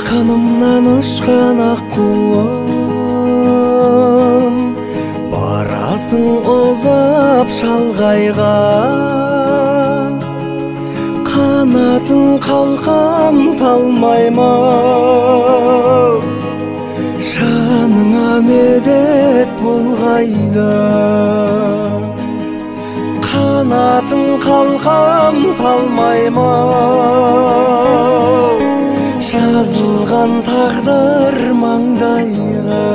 Kanımdan uçkan akkuam, barasың озап шалғайға. Kanatın қалқам талмайма, жаныңа медет болғайда. Kanatın қалқам талмайма, жазылған тағдыр маңдайға.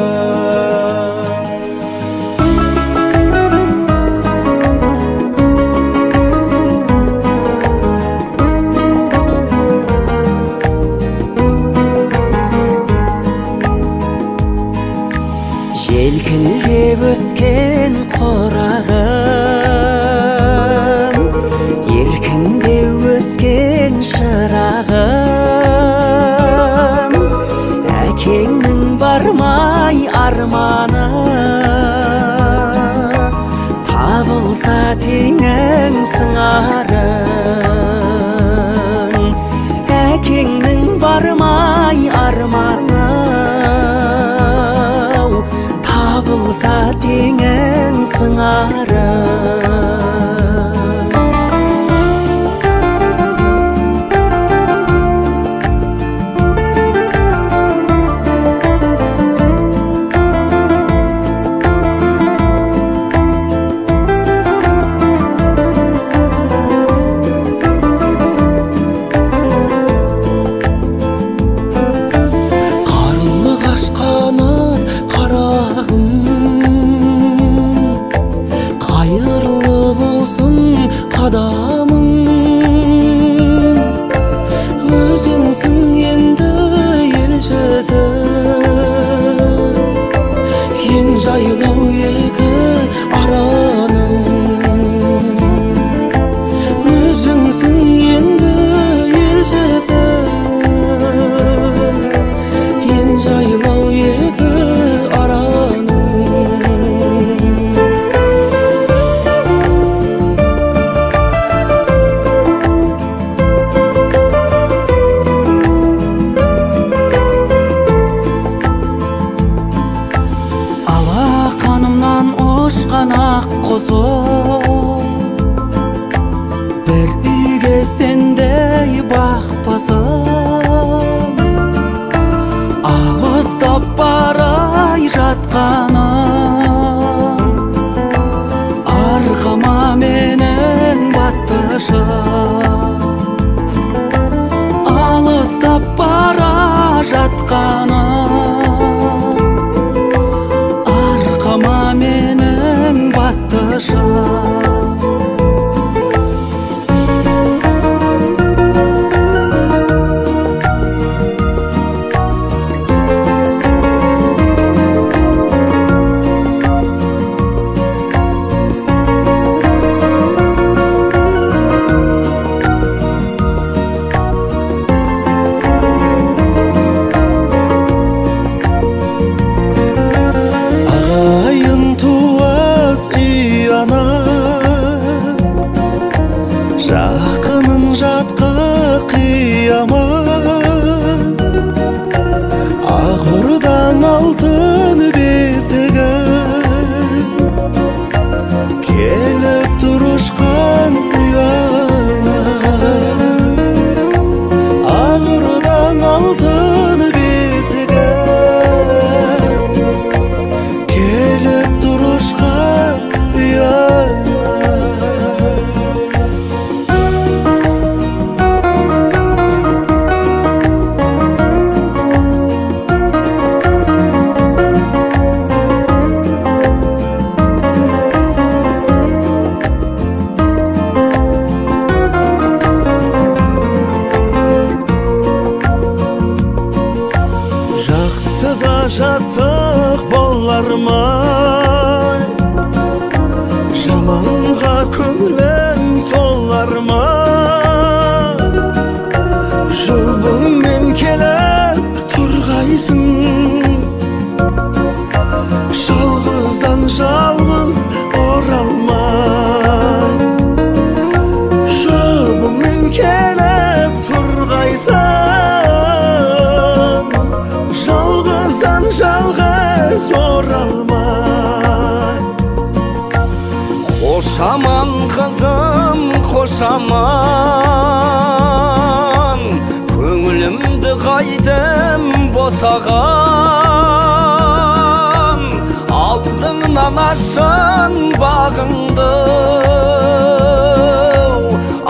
Желкілдеп өскен қорағым, еркінде өскен шырағым, әкеңнің бармай арманы, табылса теңің сыңарың. Әкеңнің бармай арманы, табылса теңің сыңарың. Қадамың өзіңсің енді елшісі, ең жайлау екі араның. Өзіңсің енді елшісі, ең жайлау екі араның. Ақ құсым, бір үйге сендей бақпасым, алыстап барай жатқаным, арқама менен баттышым. Алыстап бара жатқаным, арқама менен баттышым. Жақының жатқа қиямат, ақырдан алтын бесігі, келіп тұрышқан ұяма. Ақырдан алтын бесігі, келіп тұрышқан ұяма. Жаттық болар ма, жаманға көңілің толар ма? Жұбыңмен келіп тұрғайсың, жалғыздан жалғыз оралмай. Жұбыңмен келіп тұрғайсың, Қошаман қызым қошаман, көңілімді қайдым босаған. Алдыңнан ашын бағыңды,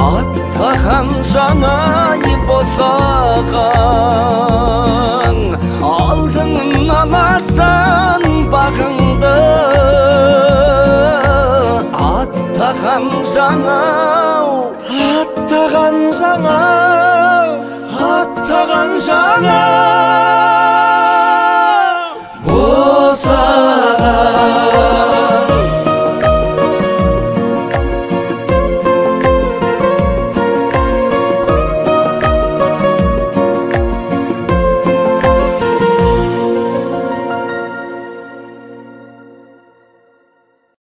аттаған жанай босаған. Алдыңнан ашын бағыңды, аттаған жаңау, аттаған жаңа, аттаған жаңа.